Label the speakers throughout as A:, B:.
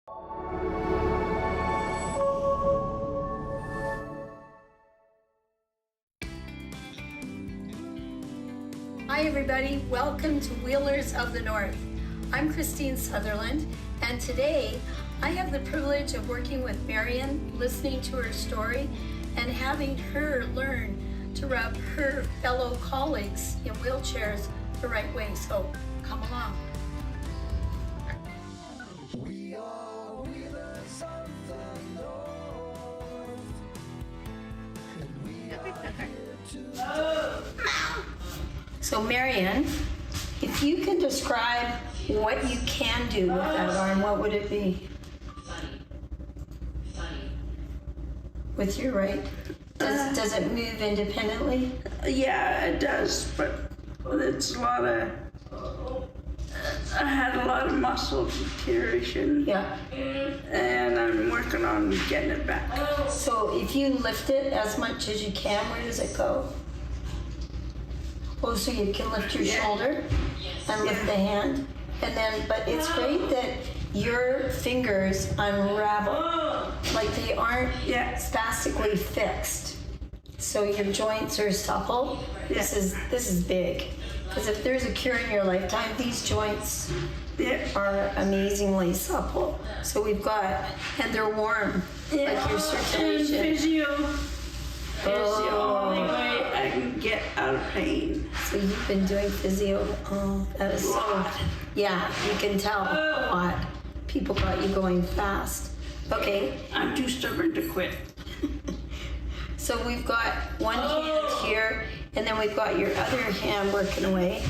A: Hi everybody, welcome to Wheelers of the North. I'm Christine Sutherland, and today I have the privilege of working with Marian, listening to her story, and having her learn to rub her fellow colleagues in wheelchairs the right way. So come along.
B: We are Wheelers of the North, and we are here to
A: So Marian, if you can describe what you can do with that arm, what would it be? With your right? Does it move independently?
C: Yeah, it does, but it's a lot of, I had a lot of muscle deterioration.
A: Yeah.
C: And I'm working on getting it back.
A: So if you lift it as much as you can, where does it go? Oh, so you can lift your shoulder and lift the hand. And then, but it's great that your fingers unravel, like they aren't spastically fixed. So your joints are supple. This is big. Because if there's a cure in your lifetime, these joints are amazingly supple. So we've got, and they're warm, like your circulation.
C: And physio is the only way I can get out of pain.
A: So you've been doing physio. Oh, that is so. Yeah, you can tell a lot. People got you going fast. Okay.
C: I'm too stubborn to quit.
A: So we've got one hand here, and then we've got your other hand working away.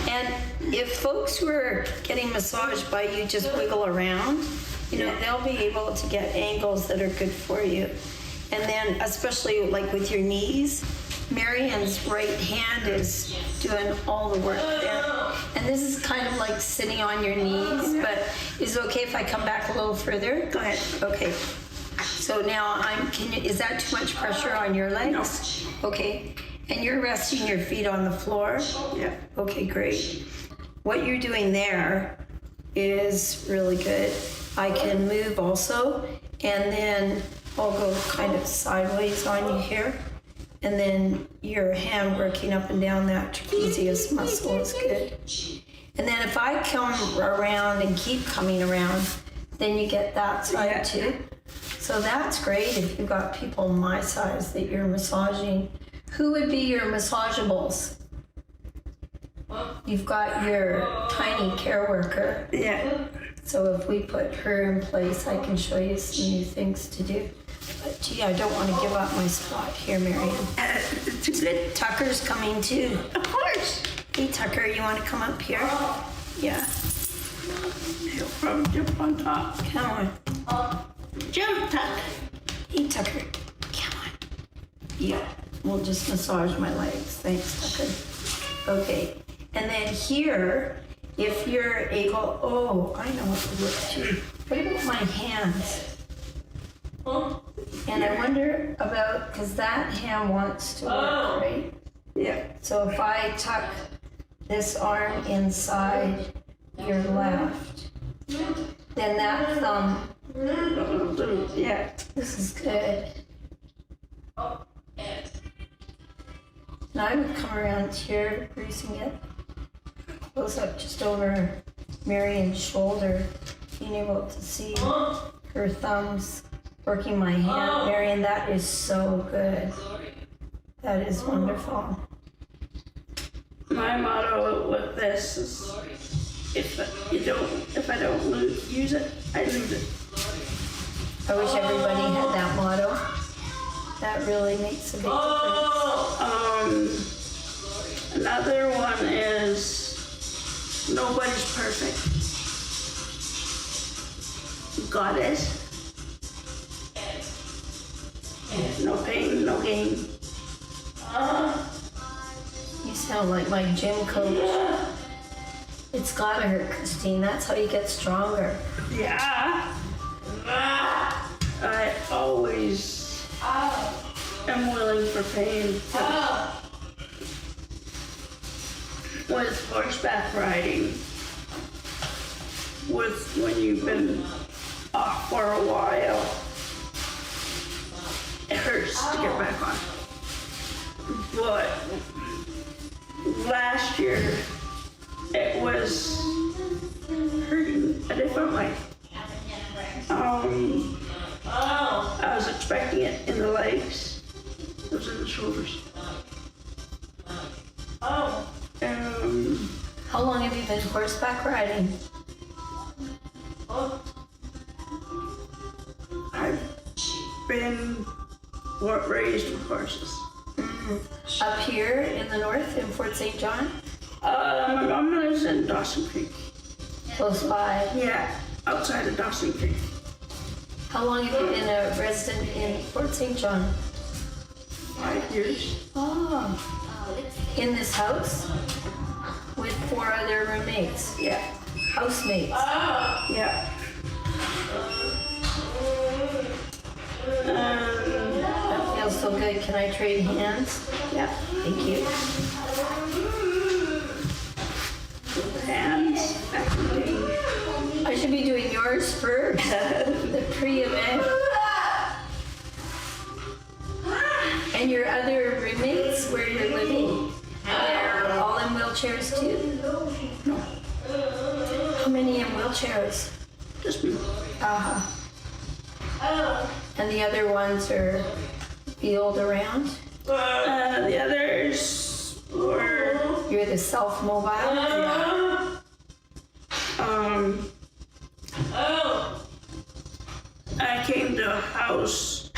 A: And if folks who are getting massaged by you just wiggle around, you know, they'll be able to get angles that are good for you. And then, especially like with your knees, Marian's right hand is doing all the work there. And this is kind of like sitting on your knees, but is it okay if I come back a little further?
C: Go ahead.
A: Okay. So now is that too much pressure on your legs?
C: No.
A: Okay. And you're resting your feet on the floor?
C: Yeah.
A: Okay, great. What you're doing there is really good. I can move also, and then I'll go kind of sideways on you here. And then your hand working up and down that trapezius muscle is good. And then if I come around and keep coming around, then you get that side too. So that's great if you've got people my size that you're massaging. Who would be your massageables? You've got your tiny care worker.
C: Yeah.
A: So if we put her in place, I can show you some new things to do. But gee, I don't want to give up my spot here, Marian.
C: Too good.
A: Tucker's coming too.
C: Of course.
A: Hey Tucker, you want to come up here? Yeah.
C: He'll probably jump on top.
A: Come on.
C: Jump, Tuck.
A: Hey Tucker, come on. Yeah, we'll just massage my legs. Thanks, Tucker. Okay, and then here, if you're able, oh, I know what to look to. What about my hands? And I wonder about, because that hand wants to work, right?
C: Yeah.
A: So if I tuck this arm inside your left, then that thumb,
C: Yeah.
A: this is good. Now I would come around here, greasing it, close up just over Marian's shoulder, being able to see her thumbs working my hand. Marian, that is so good. That is wonderful.
C: My motto with this is, if I don't use it, I lose it.
A: I wish everybody had that motto. That really makes a big difference.
C: Another one is nobody's perfect. God is. No pain, no gain.
A: You sound like my gym coach. It's gotta hurt, Christine. That's how you get stronger.
C: Yeah. I always am willing for pain. With horseback riding, with when you've been off for a while. It hurts to get back on. But last year, it was hurting a different way. I was expecting it in the legs. It was in the shoulders.
A: How long have you been horseback riding?
C: I've been raised with horses.
A: Up here in the north, in Fort St. John?
C: My mom lives in Dawson Creek.
A: Close by.
C: Yeah, outside of Dawson Creek.
A: How long have you been a resident in Fort St. John?
C: 5 years.
A: Oh. In this house? With 4 other roommates?
C: Yeah.
A: Housemates?
C: Yeah.
A: That feels so good. Can I trade hands?
C: Yeah.
A: Thank you.
C: Hands.
A: I should be doing yours first. The pre-event. And your other roommates, where you're living, they're all in wheelchairs too?
C: No,
A: How many in wheelchairs?
C: just me.
A: And the other ones are wheeled around?
C: The others were,
A: You're the self-mobile?
C: I came to a house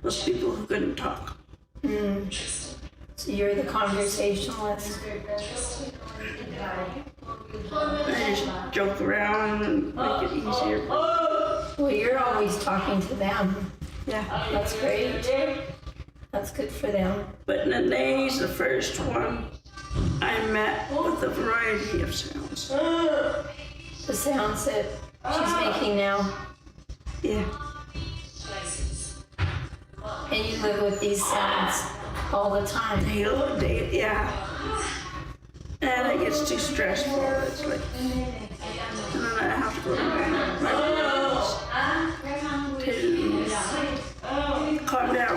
C: with people who couldn't talk.
A: So you're the conversationalist?
C: I just joke around and make it easier.
A: Well, you're always talking to them.
C: Yeah.
A: That's great. That's good for them.
C: But Nene's the first one I met with a variety of sounds.
A: The sounds that she's making now.
C: Yeah.
A: And you live with these sounds all the time.
C: Yeah. And it gets too stressful. It's like, and then I have to go to my to calm down.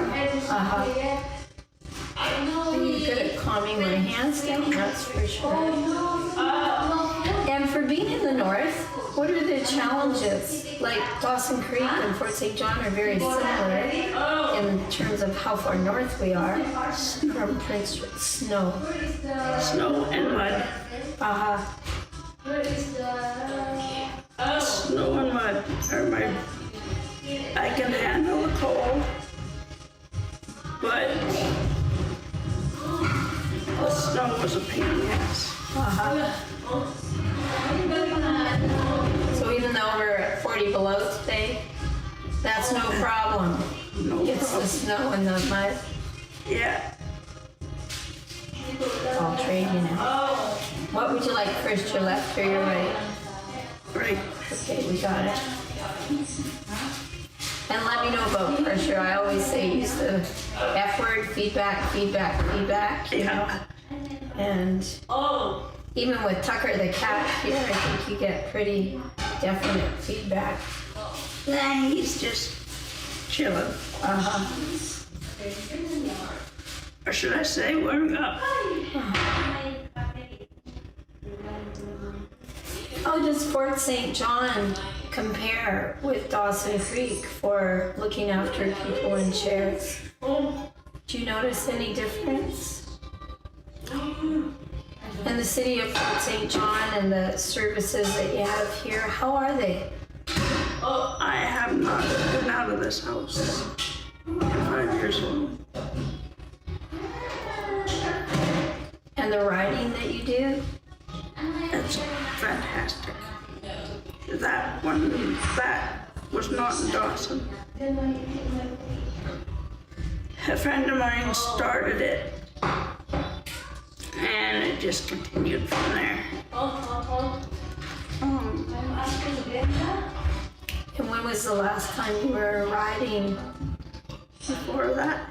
A: You're good at calming my hands down, that's for sure. And for being in the north, what are the challenges? Like Dawson Creek and Fort St. John are very similar in terms of how far north we are from Prince Snow.
C: Snow and mud. Snow and mud are I can handle the cold, but the snow was a pain in the ass.
A: So even though we're at 40 below today, that's no problem.
C: No
A: It's the
C: problem.
A: snow and the mud.
C: Yeah.
A: I'll trade you now. What would you like first, your left or your right?
C: Right.
A: Okay, we got it. And let me know about pressure. I always say use the F word, feedback, feedback, feedback.
C: Yeah.
A: And even with Tucker the cat here, I think you get pretty definite feedback.
C: Nah, he's just chilling. Or should I say warming up?
A: How does Fort St. John compare with Dawson Creek for looking after people in chairs? Do you notice any difference? In the city of Fort St. John and the services that you have here, how are they?
C: I have not been out of this house. I'm 5 years old.
A: And the riding that you do?
C: It's fantastic. That was not in Dawson. A friend of mine started it, and it just continued from there.
A: And when was the last time you were riding?
C: Before that,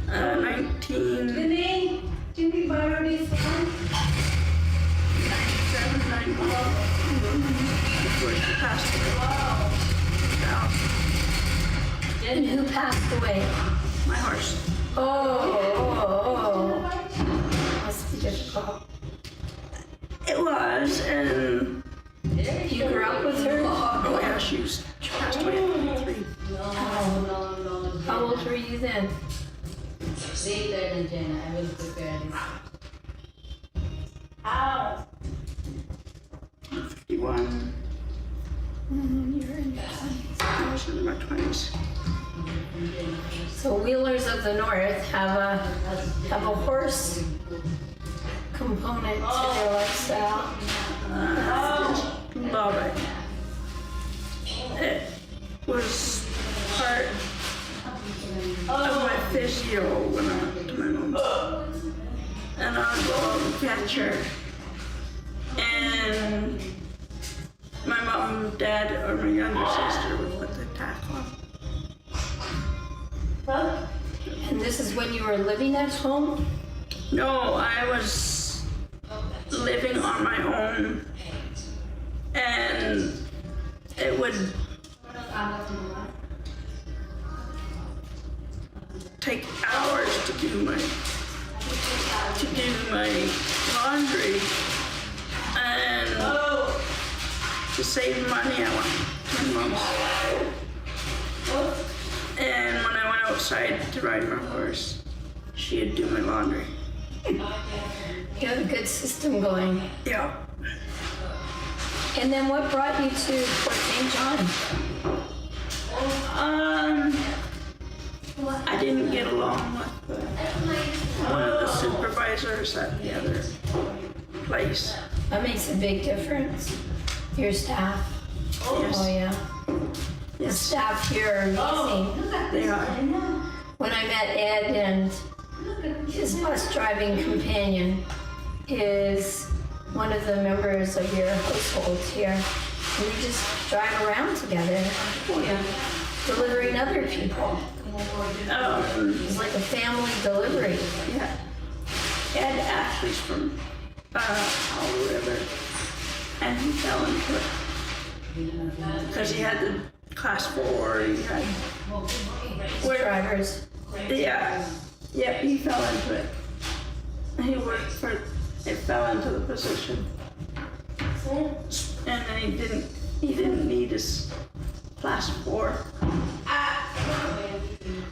C: 1997, 98, before she passed away. I was in my 20s.
A: So Wheelers of the North have a horse component to their lifestyle.
C: Love it. It was part of my physio when I went to my mom's. And I'd go out and catch her. And my mom, dad, or my younger sister would put the tack on.
A: And this is when you were living at home?
C: No, I was living on my own. And it would take hours to do my laundry, and to save money I went to my mom's. And when I went outside to ride my horse, she'd do my laundry.
A: You have a good system going.
C: Yeah.
A: And then what brought you to Fort St. John?
C: I didn't get along with one of the supervisors at the other place.
A: That makes a big difference. Your staff.
C: Yes.
A: Oh yeah. The
C: Yes,
A: staff here are amazing.
C: they are.
A: When I met Ed and his bus driving companion is one of the members of your household here. And you just drive around together, delivering other people. It's like a family delivery.
C: Yeah. Ed Ashley's from Powell River, and he fell into it because he had the class 4. He had
A: Drivers.
C: yeah, he fell into it. He worked for it, fell into the position, and then he didn't need his class 4.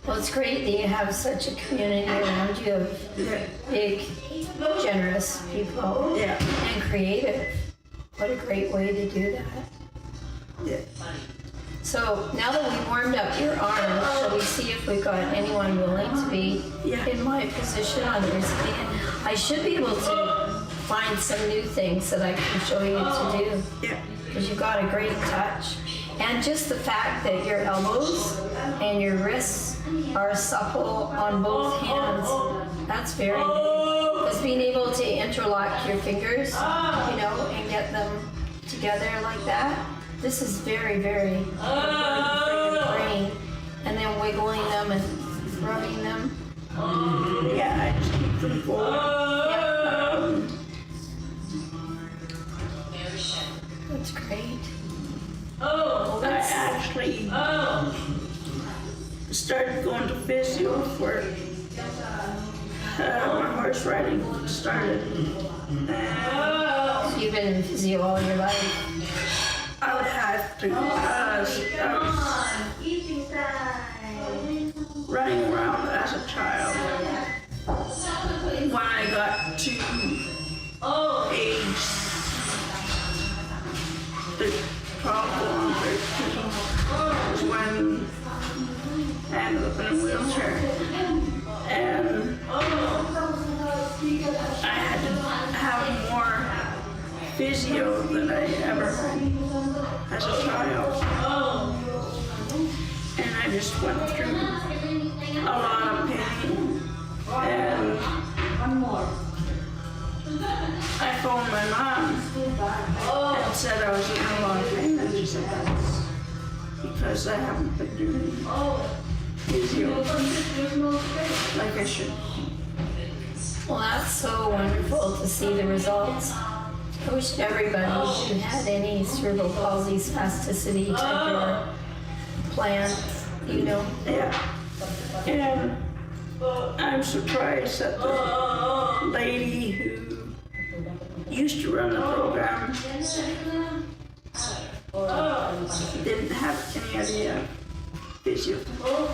A: Well, it's great that you have such a community around you of
C: Yeah.
A: big, generous people
C: Yeah.
A: and creative. What a great way to do that.
C: Yeah.
A: So now that we've warmed up your arm, shall we see if we've got anyone willing to be in my position on your skin? I should be able to find some new things that I can show you to do.
C: Yeah.
A: Because you've got a great touch. And just the fact that your elbows and your wrists are supple on both hands, that's very good. Because being able to interlock your fingers, and get them together like that, this is very, very important for your brain. And then wiggling them and rubbing them.
C: Yeah, I just keep them forward.
A: That's great.
C: I actually started going to physio for my horse riding started.
A: So you've been in physio all your life.
C: I would have to because I was running around as a child. When I got to age 12 or 13 was when I ended up in a wheelchair. And I had to have more physio than I ever had as a child. And I just went through a lot of pain. And I phoned my mom and said I was in a lot of pain. And she said that's because I haven't been doing physio like I should.
A: Well, that's so wonderful to see the results. I wish everybody who had any cerebral palsy spasticity type of plan,
C: Yeah. And I'm surprised that the lady who used to run the program didn't have any idea physio or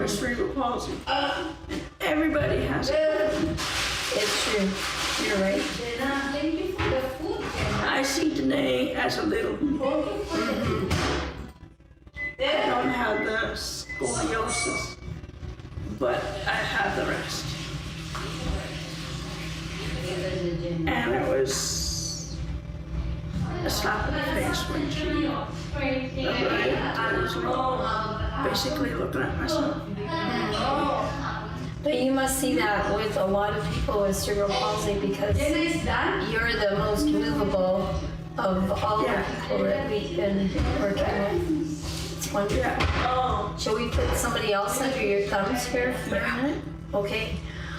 C: cerebral palsy. And everybody has it.
A: it's true. You're right.
C: I see Danae as a little I don't have the scoliosis, but I have the rest. And it was a slap in the face when she arrived. Basically looking at myself.
A: But you must see that with a lot of people with cerebral palsy because you're the most movable of all the people that we've been working with. It's wonderful. Shall we put somebody else under your thumbs here for a minute? Okay.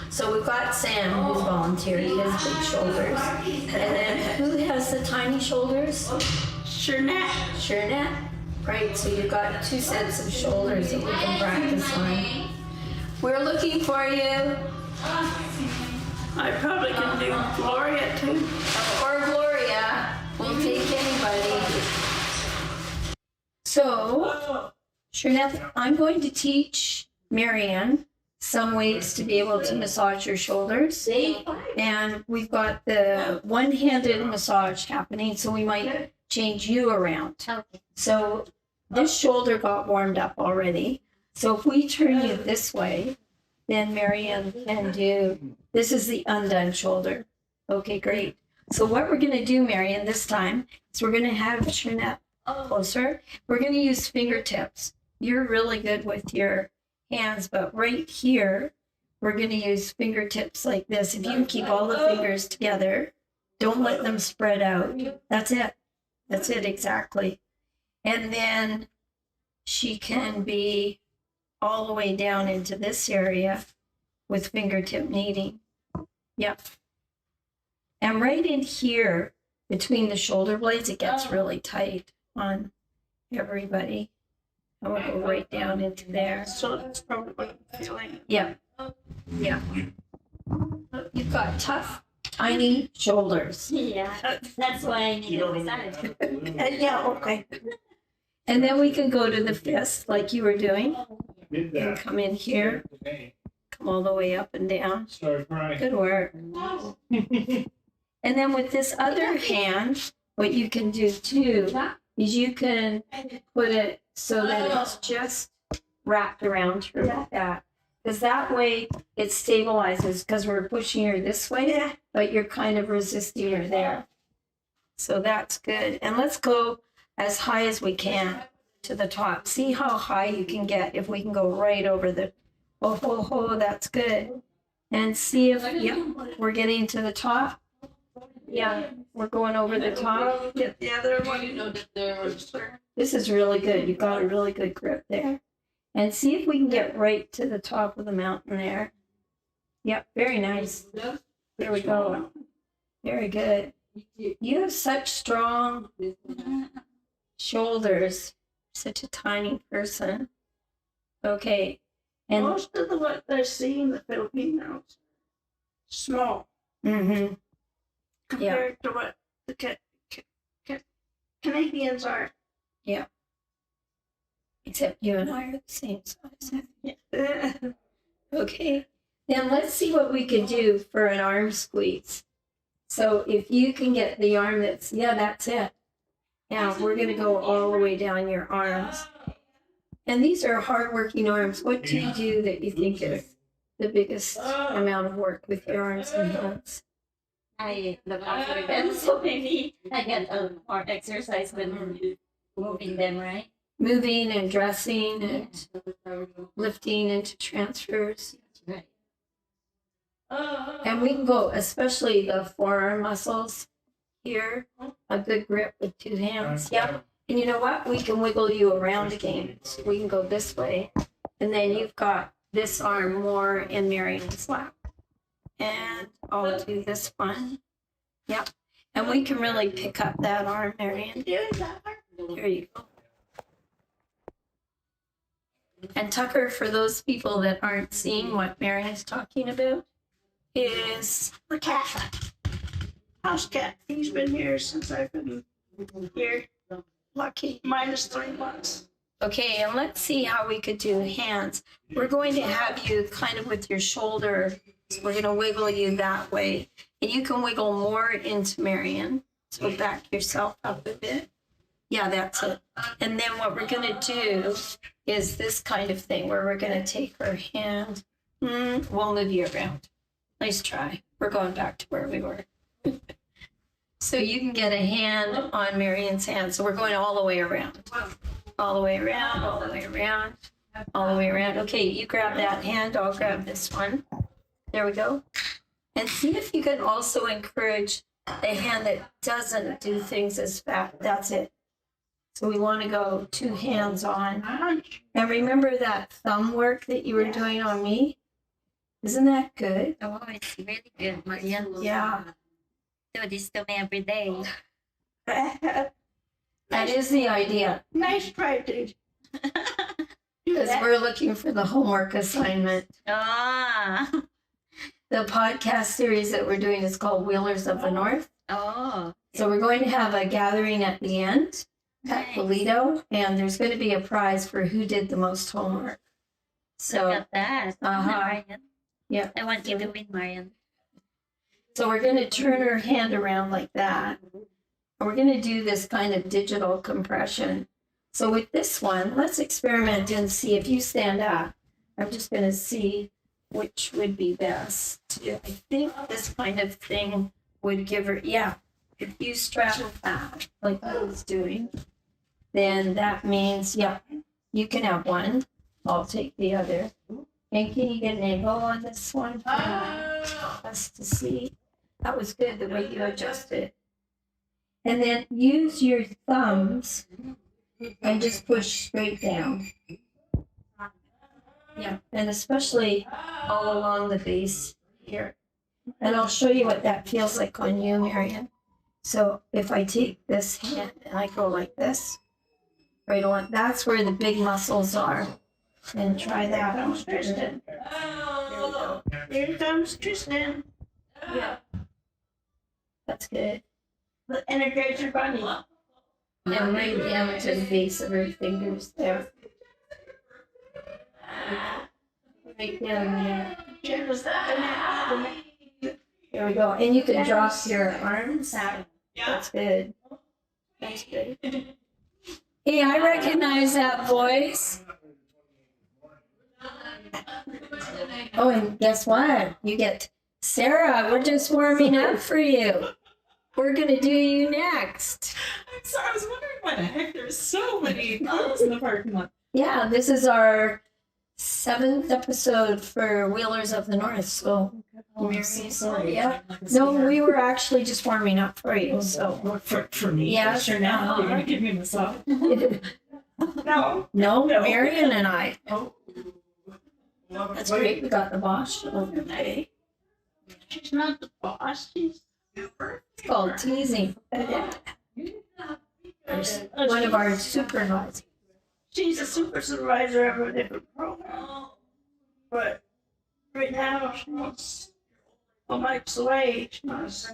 A: So we've got Sam who's volunteered. He has big shoulders. And then who has the tiny shoulders? Shernette. Right, so you've got 2 sets of shoulders that we can practice on. We're looking for you.
C: I probably can do Gloria too.
A: Or Gloria. We'll take anybody. So, Shernette, I'm going to teach Marian some ways to be able to massage your shoulders. And we've got the one-handed massage happening, so we might change you around. So this shoulder got warmed up already. So if we turn you this way, then Marian can do, this is the undone shoulder. Okay, great. So what we're gonna do, Marian, this time, is we're gonna have Shernette closer. We're gonna use fingertips. You're really good with your hands, but right here, we're gonna use fingertips like this. If you can keep all the fingers together, don't let them spread out. That's it. That's it, exactly. And then she can be all the way down into this area with fingertip kneading. Yep. And right in here, between the shoulder blades, it gets really tight on everybody. And we'll go right down into there.
C: So that's probably what I'm feeling.
A: Yeah. Yeah. You've got tough, tiny shoulders.
D: Yeah, that's why I need to decide.
A: Yeah, okay. And then we can go to the fist like you were doing. And come in here. Come all the way up and down. Good work. And then with this other hand, what you can do too is you can put it so that it's just wrapped around her like that. Because that way it stabilizes because we're pushing her this way, but you're kind of resisting her there. So that's good. And let's go as high as we can to the top. See how high you can get if we can go right over the, that's good. And see if, we're getting to the top. Yeah, we're going over the top.
C: Get the other one.
A: This is really good. You've got a really good grip there. And see if we can get right to the top of the mountain there. Yep, very nice. There we go. Very good. You have such strong shoulders. Such a tiny person. Okay. And
C: Most of what they're seeing in the Filipinos, small
A: mm-hmm.
C: compared to what the Canadians are.
A: Yeah. Except you and I are the same size.
C: Yeah.
A: Okay. Then let's see what we could do for an arm squeeze. So if you can get the arm that's it. Now we're going to go all the way down your arms. And these are hard-working arms. What do you do that you think is the biggest amount of work with your arms and hands?
D: I look after them, so maybe I get more exercise when moving them, right?
A: Moving and dressing and lifting into transfers.
D: Right.
A: And we can go, especially the forearm muscles here, a good grip with 2 hands. Yep. And you know what? We can wiggle you around again. So we can go this way. And then you've got this arm more in Marian's lap. And I'll do this one. Yep. And we can really pick up that arm, Marian. There you go. And Tucker, for those people that aren't seeing what Marian's talking about, is
C: The cat. House cat. He's been here since I've been here.
A: lucky.
C: -3 months.
A: Okay, and let's see how we could do hands. We're going to have you kind of with your shoulder. We're going to wiggle you that way. And you can wiggle more into Marian. So back yourself up a bit. Yeah, that's it. And then what we're going to do is this kind of thing where we're going to take our hand. We'll move you around. Nice try. We're going back to where we were. So you can get a hand on Marian's hand. So we're going all the way around. All the way around, all the way around, all the way around. Okay, you grab that hand. I'll grab this one. There we go. And see if you can also encourage the hand that doesn't do things as fast. That's it. So we want to go 2 hands on. And remember that thumb work that you were doing on me? Isn't that good?
D: Oh, it's really good, Marian.
A: Yeah.
D: Do this to me every day.
A: That is the idea.
C: Nice try, dude.
A: Because we're looking for the homework assignment.
D: Ah.
A: The podcast series that we're doing is called Wheelers of the North.
D: Oh.
A: So we're going to have a gathering at the end at
D: Nice.
A: Toledo, and there's going to be a prize for who did the most homework.
D: Look
A: So,
D: at that. Marian.
A: Yeah.
D: I want you to win, Marian.
A: so we're going to turn her hand around like that. And we're going to do this kind of digital compression. So with this one, let's experiment and see if you stand up. I'm just going to see which would be best. I think this kind of thing would give her, yeah, if you strap back like I was doing, then that means, yeah, you can have one. I'll take the other. And can you get an angle on this one for us to see? That was good, the way you adjusted. And then use your thumbs and just push straight down. Yeah, and especially all along the base here. And I'll show you what that feels like on you, Marian. So if I take this hand and I go like this, right on, that's where the big muscles are. And try that on Tristan.
C: Here comes Tristan.
A: Yeah. That's good.
C: The integrator bunny.
A: And right down to the base of her fingers there. Right down there. There we go. And you can drop your arms. That's good. That's good. Hey, I recognize that voice. Oh, and guess what? You get Sarah. We're just warming up for you. We're gonna do you next.
E: I'm sorry, I was wondering why the heck there's so many cars in the parking lot.
A: Yeah, this is our 7th episode for Wheelers of the North. So,
E: I'm so sorry.
A: yeah. No, we were actually just warming up for you. So,
E: For me?
A: Yeah.
E: Sure now. You're gonna give me a massage?
C: No.
A: no, Marian and I.
E: Oh.
A: That's great. We got the Bosch over there.
C: She's not the boss. She's
A: It's called teasing. One of our supervisors.
C: she's a super supervisor of a different program. But right now she's a Mike's away. She's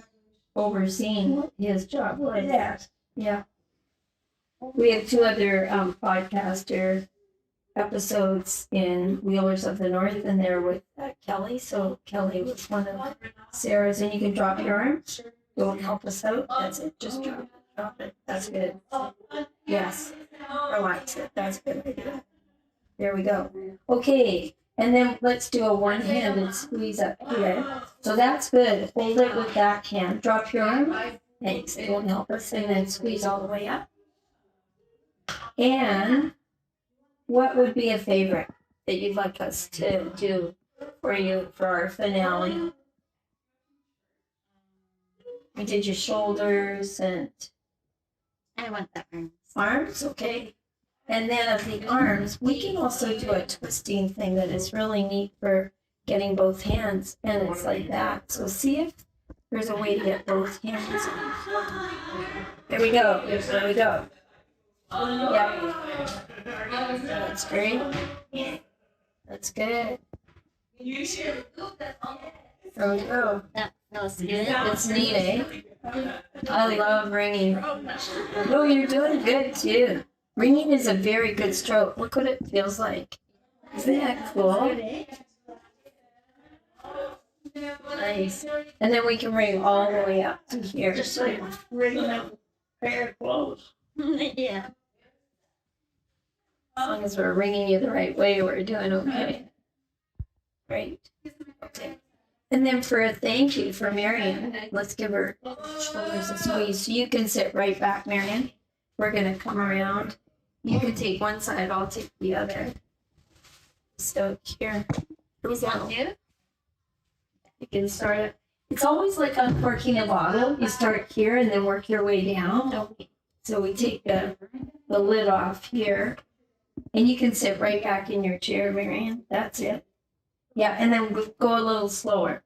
A: Overseeing what his job was.
C: yeah.
A: Yeah. We have 2 other podcaster episodes in Wheelers of the North, and they're with Kelly. So Kelly was one of Sarah's, and you can drop your arms. Don't help us out. That's it. Just drop it. That's good. Yes. Relax it. That's good idea. There we go. Okay. And then let's do a one-handed squeeze up here. So that's good. Hold it with that hand. Drop your arm. Thanks. It won't help us. And then squeeze all the way up. And what would be a favorite that you'd like us to do for you for our finale? We did your shoulders and
D: I want the arms.
A: arms, okay. And then of the arms, we can also do a twisting thing that is really neat for getting both hands, and it's like that. So see if there's a way to get both hands. There we go. There we go. Yep. That's great. That's good. There we go.
D: That feels good.
A: It's neat, eh? I love ringing. No, you're doing good too. Ringing is a very good stroke. Look what it feels like. Isn't that cool? Nice. And then we can ring all the way up to here.
C: Just like rigging up a pair of clothes.
A: Yeah. As long as we're ringing you the right way, we're doing okay. Great. Okay. And then for a thank you for Marian, let's give her shoulders a squeeze. So you can sit right back, Marian. We're going to come around. You can take one side, I'll take the other. So here we go. You can start it. It's always like uncorking a bottle. You start here and then work your way down. So we take the lid off here. And you can sit right back in your chair, Marian. That's it. Yeah, and then we'll go a little slower.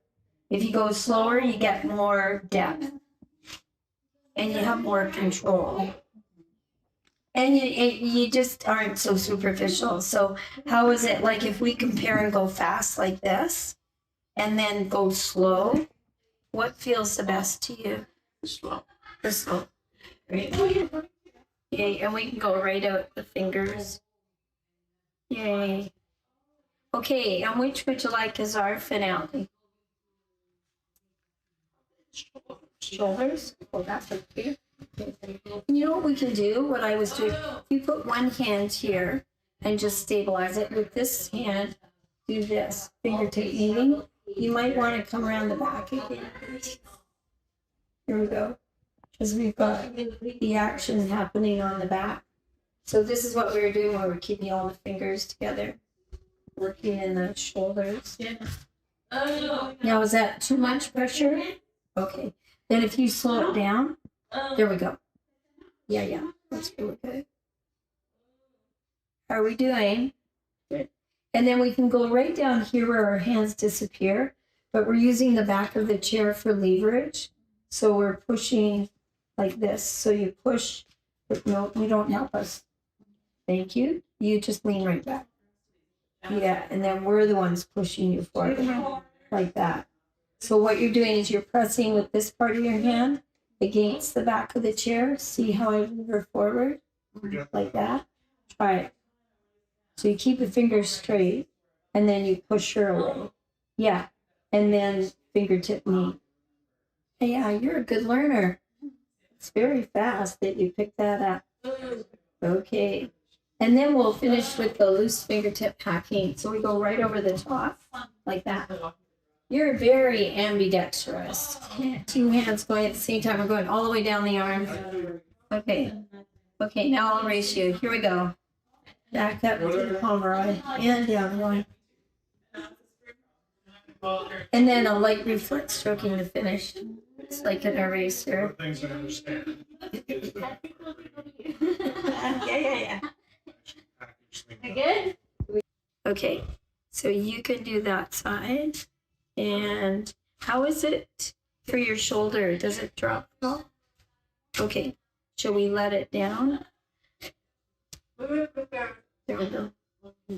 A: If you go slower, you get more depth. And you have more control. And you just aren't so superficial. So how is it like if we compare and go fast like this and then go slow? What feels the best to you?
C: The slow.
A: The slow. Great. Yay, and we can go right out the fingers. Yay. Okay, and which would you like as our finale? Shoulders? Oh, that's okay. You know what we can do? What I was doing, you put one hand here and just stabilize it. With this hand, do this. Fingertip kneading. You might want to come around the back again. Here we go. Because we've got the action happening on the back. So this is what we were doing where we're keeping all the fingers together. Working in the shoulders. Now, is that too much pressure? Okay. Then if you slow it down, there we go. Yeah. That's really good. How are we doing? Good. And then we can go right down here where our hands disappear, but we're using the back of the chair for leverage. So we're pushing like this. So you push, but no, you don't help us. Thank you. You just lean right back. Yeah, and then we're the ones pushing you forward like that. So what you're doing is you're pressing with this part of your hand against the back of the chair. See how I move her forward? Like that. Try it. So you keep the fingers straight and then you push her away. Yeah, and then fingertip knee. Yeah, you're a good learner. It's very fast that you picked that up. Okay. And then we'll finish with the loose fingertip hacking. So we go right over the top, like that. You're very ambidextrous. Two hands going at the same time. We're going all the way down the arm. Okay. Okay, now I'll race you. Here we go. Back up to the Pomeroy. And down one. And then a light reflex stroking to finish. It's like an eraser.
B: Things I understand.
C: Yeah.
D: Good?
A: Okay, so you can do that side. And how is it for your shoulder? Does it drop at all? Okay, shall we let it down? There we go.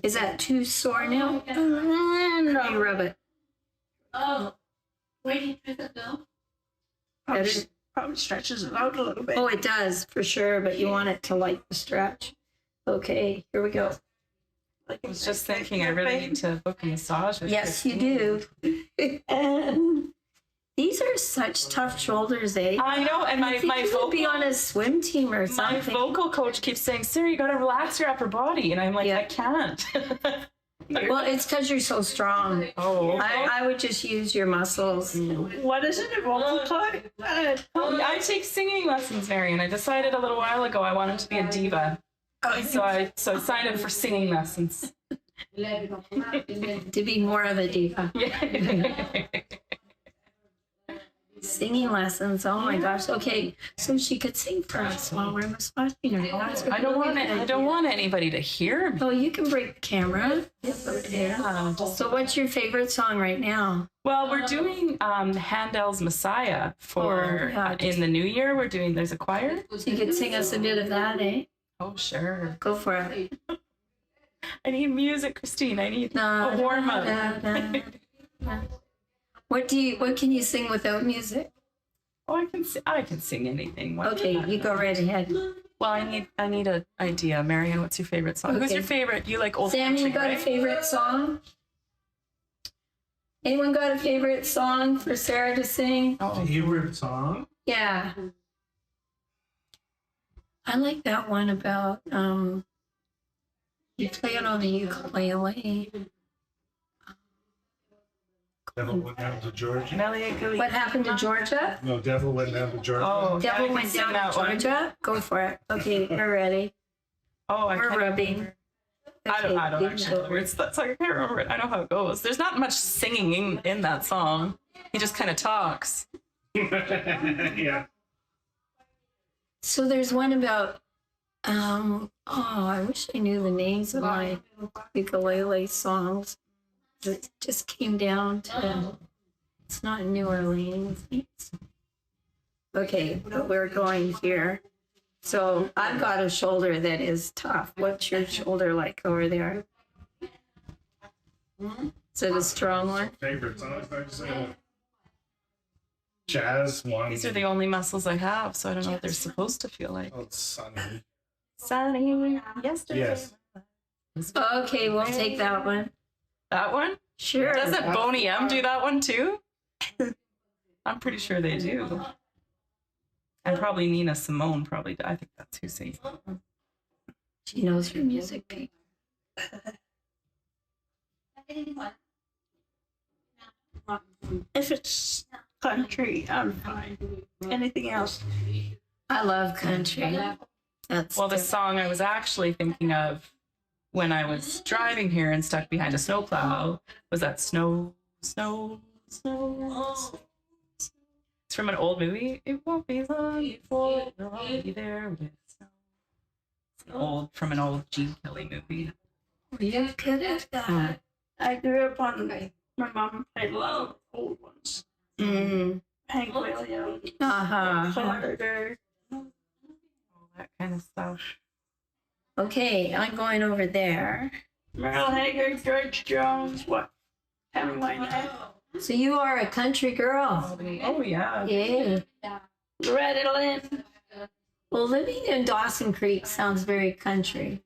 A: Is that too sore now? You rub it.
D: Oh, where did you go?
C: Probably stretches it out a little bit.
A: Oh, it does, for sure, but you want it to like the stretch. Okay, here we go.
E: I was just thinking I really need to book a massage. With
A: Yes, you
E: Christine.
A: do. These are such tough shoulders, eh?
E: I know, and
A: I think you would be on a swim team or
E: my
A: something.
E: vocal coach keeps saying, Sarah, you gotta relax your upper body. And I'm like,
A: Yeah.
E: I can't.
A: Well, it's because you're so strong.
E: Oh.
A: I would just use your muscles.
C: What is it? A vocal coach?
E: I take singing lessons, Marian. I decided a little while ago I wanted to be a diva. So I signed up for singing lessons.
A: To be more of a diva.
E: Yeah.
A: Singing lessons. Oh my gosh. Okay, so she could sing for us while we're massaging her. That's a
E: I don't
A: really
E: want it.
A: good
E: I don't
A: idea.
E: want anybody to hear me.
A: Oh, you can break the camera. It's okay.
E: Yeah,
A: So what's your favorite song right now?
E: well, we're doing Handel's Messiah for
A: Oh, yeah.
E: in the new year. There's a choir.
A: So you could sing us a bit of that, eh?
E: Oh, sure.
A: Go for it.
E: I need music, Christine. I need a warm up.
A: What can you sing without music?
E: Oh, I can sing anything. Why
A: Okay,
E: not?
A: you go right ahead.
E: Well, I need an idea. Marian, what's your favorite song? Who's
A: Okay.
E: your favorite? You like old
A: Sam, you
E: country,
A: got a
E: right?
A: favorite song? Anyone got a favorite song for Sarah to sing?
E: Oh,
B: Favorite song?
A: Yeah. I like that one about you play it on the ukulele.
B: Devil went down to Georgia.
A: What happened to Georgia?
B: No, Devil went down to Georgia.
E: Oh, yeah, I
A: Devil
E: can
A: went
E: sing
A: down
E: that
A: to
E: one.
A: Georgia. Go for it. Okay, we're ready.
E: Oh,
A: We're
E: can't
A: rubbing.
E: remember. I don't actually know the words. That's like I can't remember it. I know how it goes. There's not much singing in that song. He just kind of talks.
B: Yeah.
A: So there's one about I wish I knew the names of my ukulele songs. It just came down to it's not New Orleans. Okay, but we're going here. So I've got a shoulder that is tough. What's your shoulder like over there? Is it a strong one?
B: Favorites. I always like to say jazz one.
E: These are the only muscles I have, so I don't know what they're supposed to feel like.
B: Oh, it's sunny.
E: Sunny yesterday.
B: Yes.
A: Okay, we'll take that one.
E: That one?
A: Sure.
E: Doesn't Boney M do that one too? I'm pretty sure they do. And probably Nina Simone probably. I think that's who sings.
A: She knows her music, people.
C: If it's country, I'm fine. Anything else?
A: I love country. That's
E: Well, the song I was actually thinking of when I was driving here and stuck behind a snowplow was that Snow, Snow, Snow. It's from an old movie. It won't be long before you'll all be there with snow. It's from an old Gene Kelly movie.
A: You're good at that.
C: I grew up on my mom played a lot of old ones. Hank Williams, Carter.
E: All that kind of stuff.
A: Okay, I'm going over there.
C: Merle Haggard, George Jones, what? Tammy Wynette,
A: So you are a country girl.
E: Oh, yeah.
A: Yeah.
C: Loretta Lynn.
A: Well, living in Dawson Creek sounds very country.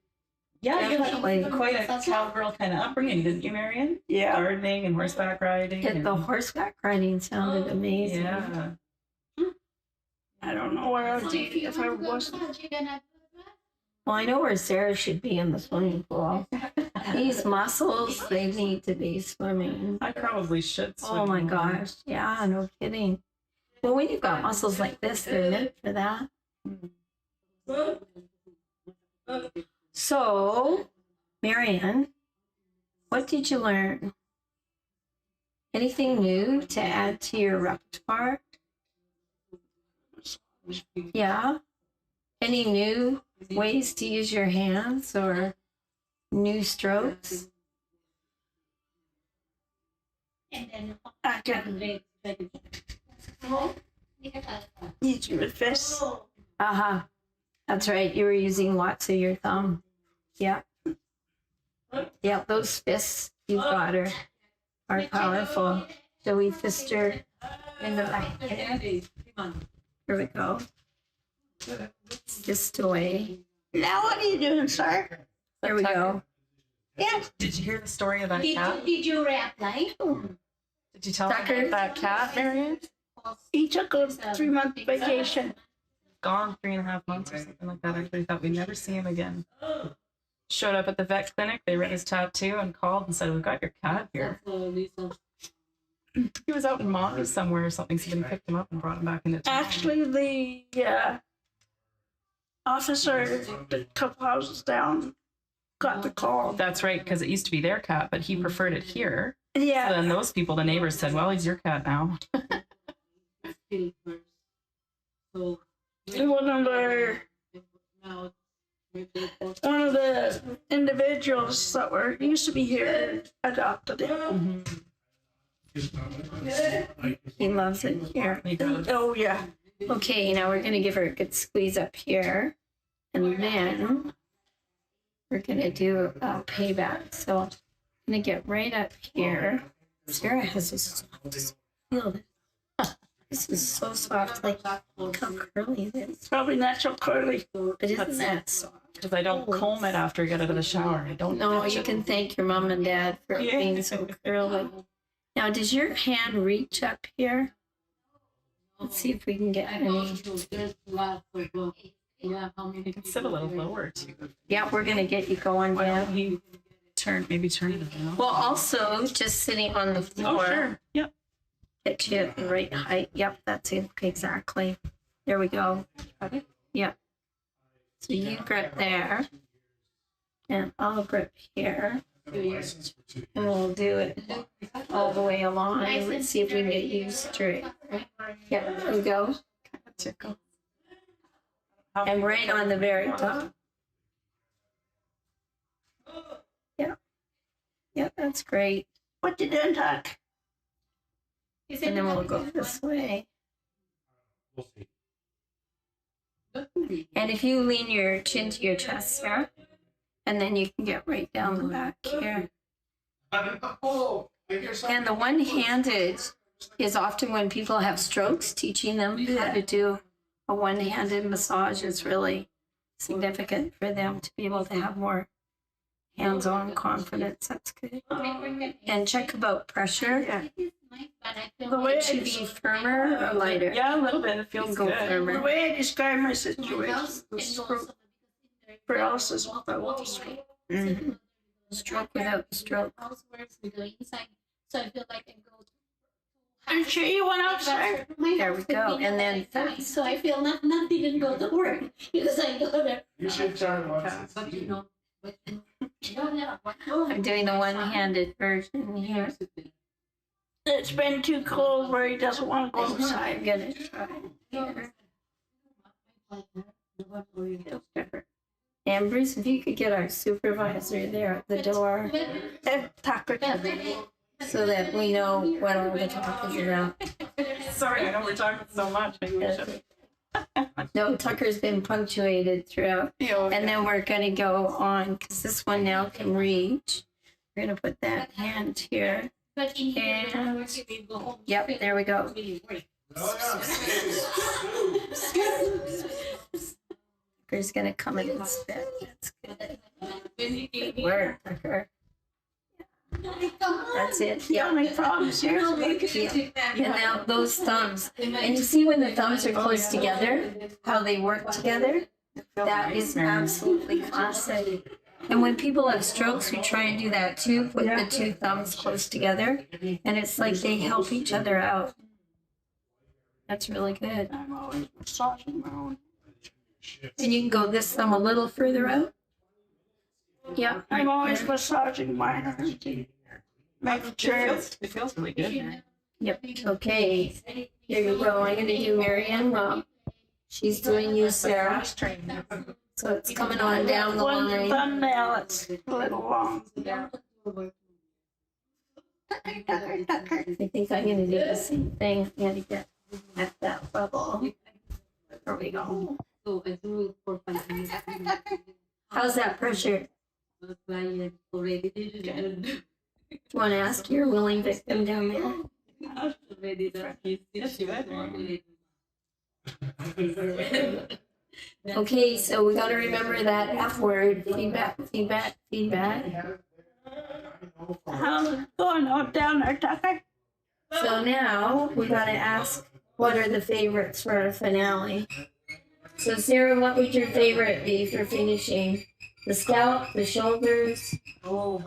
E: Yeah, you
A: Definitely.
E: had quite a cowgirl kind of upbringing, didn't you, Marian?
C: Yeah.
E: Gardening and horseback riding.
A: Yet the horseback riding sounded amazing.
E: Yeah.
C: I don't know where I would be if I wasn't.
A: Well, I know where Sarah should be in the swimming pool. These muscles, they need to be swimming.
E: I probably should swim.
A: Oh my
E: more.
A: gosh. Yeah, no kidding. Well, when you've got muscles like this, they're meant for that. So, Marian, what did you learn? Anything new to add to your repertoire? Yeah? Any new ways to use your hands or new strokes?
C: I can use your fists.
A: Uh-huh. That's right. You were using lots of your thumb. Yeah. Yeah, those fists you've got are powerful. Shall we fist her in the back? Here we go. Fist away.
C: Now what are you doing, sir?
A: There we go.
C: Yeah.
E: Did you hear the story of that cat?
D: Did you rap like?
E: Did you tell me
A: Tucker?
E: about that cat, Marian?
C: He took a 3-month vacation.
E: Gone 3.5 months or something like that. I actually thought we'd never see him again. Showed up at the vet clinic. They read his tattoo and called and said, "We've got your cat here." He was out in Montana somewhere or something. Somebody picked him up and brought him back into town.
C: Actually, the officer a couple houses down got the call.
E: That's right, because it used to be their cat, but he preferred it here. So
C: Yeah.
E: then those people, the neighbors, said, "Well, he's your cat now."
C: One of the individuals that were used to be here adopted him.
A: He loves it here.
E: He does.
C: Oh yeah.
A: Okay, now we're going to give her a good squeeze up here. And then we're going to do a payback. So I'm going to get right up here. Sarah has this soft feel. This is so soft. Like, look how curly it is.
C: Probably natural curly.
A: But isn't that soft?
E: Because I don't comb it after I get out of the shower. I don't.
A: No,
E: touch
A: you
E: it.
A: can thank your mom and dad for
E: Yeah.
A: being so curly. Now, does your hand reach up here? Let's see if we can get any.
D: Yeah, how many
E: You can sit a little lower too.
A: Yeah, we're gonna get you going
E: Why
A: down.
E: don't you maybe turn it around?
A: Well, also just sitting on the floor.
E: Oh, sure. Yep.
A: Get you at the right height. Yep, that's it. Exactly. There we go. Yep. So you grip there, and I'll grip here, and we'll do it all the way along. Let's see if we can get you straight. Yeah, there we go.
E: Tickle.
A: And right on the very top. Yeah. Yep, that's great.
C: What you doing, Tuck?
A: And then we'll go this way.
B: We'll see.
A: And if you lean your chin to your chest here, and then you can get right down the back here. And the one-handed is often when people have strokes, teaching them how to do a one-handed massage is really significant for them to be able to have more hands-on confidence. That's good. And check about pressure.
C: The way
A: It should be firmer or lighter.
E: Yeah, a little bit. It feels
A: Go
E: good.
C: The
A: firmer.
C: way I describe my situation, the stroke paralysis without the stroke.
A: Mhm. Stroke without the stroke.
D: So I feel like I go
C: I'm sure you went outside.
A: There we go. And then fast.
D: so I feel nothing didn't go to work because I go there.
B: You should try once.
D: But you know,
A: I'm doing the one-handed version here.
C: It's been too cold where he doesn't want to go
A: I'm
C: outside.
A: gonna try here. And Bruce, if you could get our supervisor there at the door
C: Tucker.
A: so that we know what all the talk is about.
E: Sorry, I know we're talking so much. Maybe we should.
A: No, Tucker's been punctuated throughout. And then we're gonna go on, because this one now can reach. We're gonna put that hand here.
D: but in here,
A: And-
D: we go home.
A: Yep, there we go. Tucker's gonna come in and spit. That's good. Good work, Tucker. That's it.
C: The
A: Yeah.
C: only problem seriously.
A: And now those thumbs. And you see when the thumbs are close together, how they work together? That is absolutely classic. And when people have strokes, we try and do that too. Put the two thumbs close together. And it's like they help each other out. That's really good.
C: I'm always massaging my own.
A: And you can go this thumb a little further out. Yeah.
C: I'm always massaging my energy. Making sure
E: It feels really good.
A: Yep. Okay. Here you go. I'm going to do Marian while she's doing you, Sarah. So it's coming on down the
C: one
A: line.
C: thumbnail, it's a little long.
A: I think I'm going to do the same thing. I'm going to get at that level. There we go.
D: So I do it for 5 minutes.
A: How's that pressure?
D: The client already
A: Do you want to ask your willing victim down there?
D: already done.
E: Yes, you would.
A: Okay, so we got to remember that F word. Feedback, feedback, feedback.
C: How's it going on down there, Tucker?
A: So now we got to ask, what are the favorites for our finale? So Sarah, what would your favorite be for finishing? The scalp, the shoulders?
E: Oh,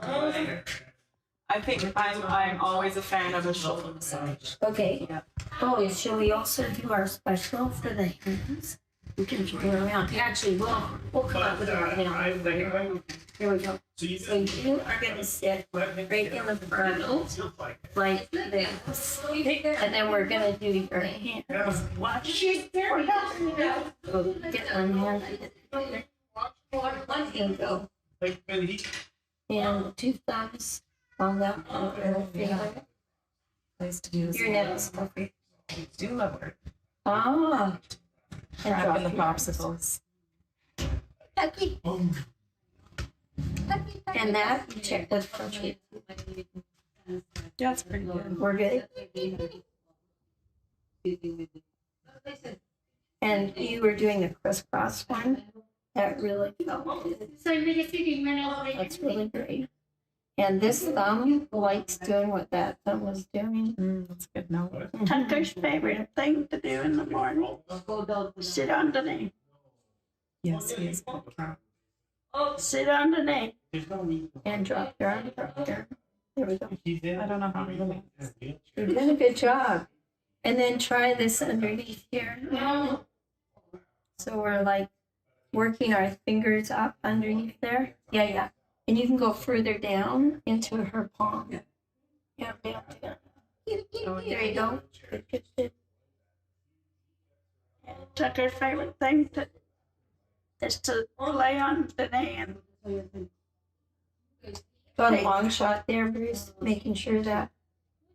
E: I think I'm always a fan of a shoulder massage.
A: Okay.
E: Yeah.
A: Oh, shall we also do our special for the hands? We can go around. Actually, we'll come up with it right now. Here we go. So you are going to sit right in the front, like this. And then we're going to do your hands.
C: Watch.
A: So get one hand. And go. And two thumbs on that little finger.
E: Nice to do this.
A: Your next. Okay.
E: Do love work.
A: Ah. And
E: Wrap in the
A: drop
E: popsicles.
A: And that, check the pressure.
E: That's pretty good.
A: We're good. And you were doing the crisscross one. That really felt good. That's really great. And this thumb likes doing what that thumb was doing.
E: That's a good note.
C: Tucker's favorite thing to do in the morning. Sit underneath.
E: Yes, he is. Good cat.
C: Sit underneath.
B: There's no need.
A: And drop your arm, drop your arm. There we go.
B: He's in.
E: I don't know how he does it.
A: You're doing a good job. And then try this underneath here. So we're like working our fingers up underneath there. Yeah, yeah. And you can go further down into her palm. Yeah, down, down. There you go. Good, good, good.
C: Tucker's favorite thing is to lay on the hand.
A: Got a long shot there, Bruce, making sure that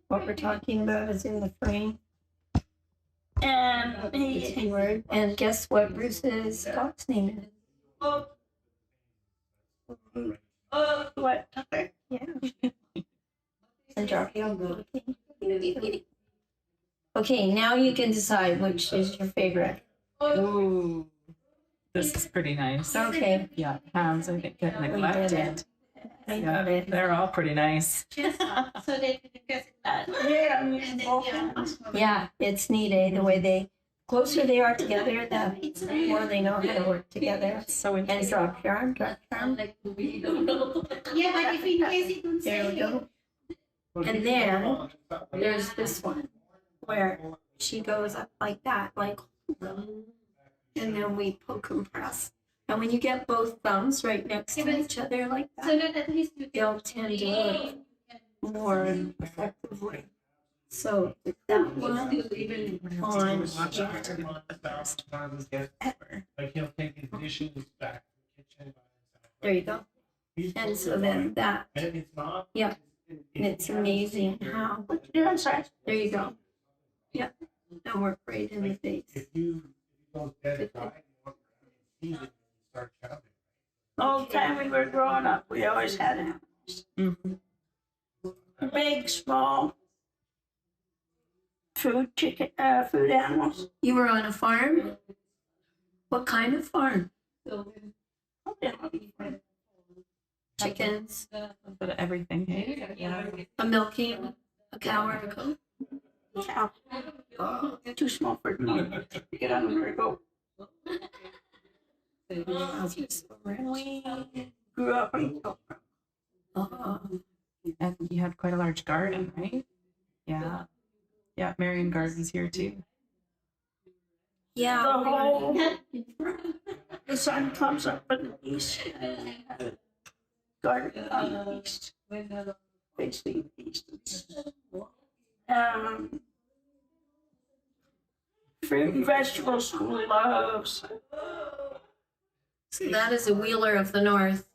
A: what we're talking about is in the frame.
C: And
A: The
C: he,
A: keyword. And guess what Bruce's dog's name is?
C: what, Tucker?
A: Yeah. And drop your arm. Okay, now you can decide which is your favorite.
E: Ooh, this is pretty nice.
A: Okay.
E: Yeah, hands I think get neglected.
A: I
E: Yeah,
A: got it.
E: they're all pretty nice.
D: So they discuss that.
C: Yeah, I'm using both hands.
A: Yeah, it's neat, eh? The way they closer they are together, the more they know how to work together.
E: So
A: And
E: interesting.
A: drop your arm, drop your arm.
D: Yeah, but if in case it don't
A: There we
D: say.
A: go. And then there's this one where she goes up like that, like, and then we poke and press. And when you get both thumbs right next to each other like
D: So
A: that,
D: that at least you
A: they'll tend to work more effectively. So with that one on,
B: Like he'll take his dishes back to the kitchen.
A: there you go. And so then that,
B: And it's not.
A: yeah, and it's amazing how,
C: Yeah, sorry.
A: there you go. Yeah, and work right in the face.
B: If you go dead dry, you won't start counting.
C: All the time we were growing up, we always had animals.
E: Mhm.
C: Big, small, food animals.
A: You were on a farm? What kind of farm? Chickens,
E: A bit of everything. Hey? Yeah.
A: a milking, a cow or a goat?
C: Cow. Too small for me. Get on the go. We grew up in
E: And you had quite a large garden, right? Yeah. Yeah, Marian Garden's here too.
A: Yeah.
C: the whole. The sun comes up in the east. Garden on the east. Facing east. Fruit and vegetable school loves.
A: So that is a Wheeler of the North,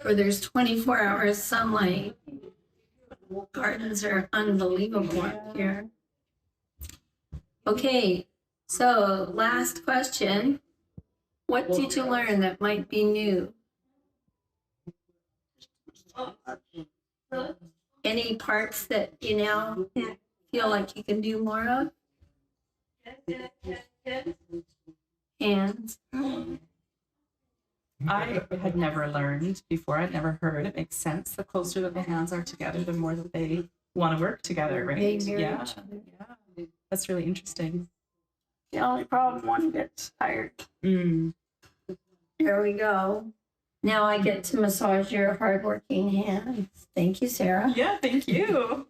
A: where there's 24 hours sunlight. Gardens are unbelievable up here. Okay, so last question. What did you learn that might be new? Any parts that you now feel like you can do more of? Hands.
E: I had never learned before. I'd never heard. It makes sense. The closer that the hands are together, the more that they want to work together, right?
A: They mirror
E: Yeah.
A: each other.
E: Yeah. That's really interesting.
C: The only problem, one gets tired.
E: Mm.
A: There we go. Now I get to massage your hardworking hands. Thank you, Sarah.
E: Yeah, thank you.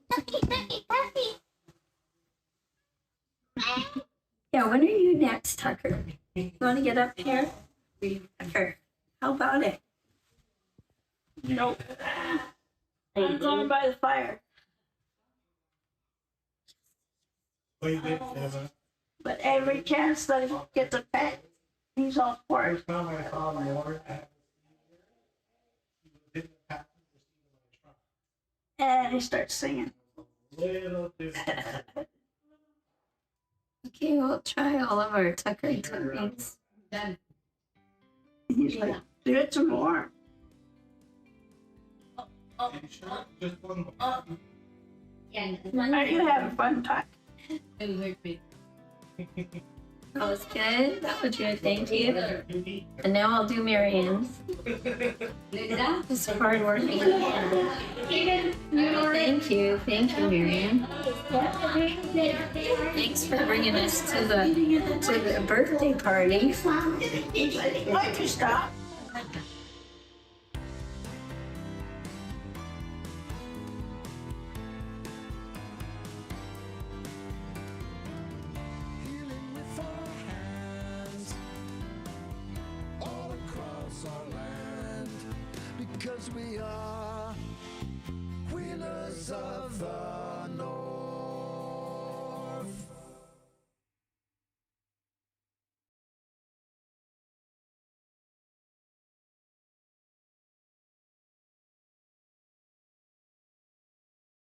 A: Yeah, when are you next, Tucker? You want to get up here? Tucker, how about it?
C: Nope. I'm going by the fire.
B: Wait, Emma.
C: But every chance that he gets a pet, he's all for it.
B: First time I saw more.
C: And he starts singing.
B: Little different.
A: Okay, we'll try all of our Tucker techniques.
C: He's like, do it some more.
B: Just one more.
C: Are you having fun, Tuck?
D: That was good. That was good. Thank you. And now I'll do Marian's. It's hard working. Thank you. Thank you, Marian. Thanks for bringing us to the birthday party.
C: Why'd you stop?
F: Healing with our hands all across our land, because we are wheelers of the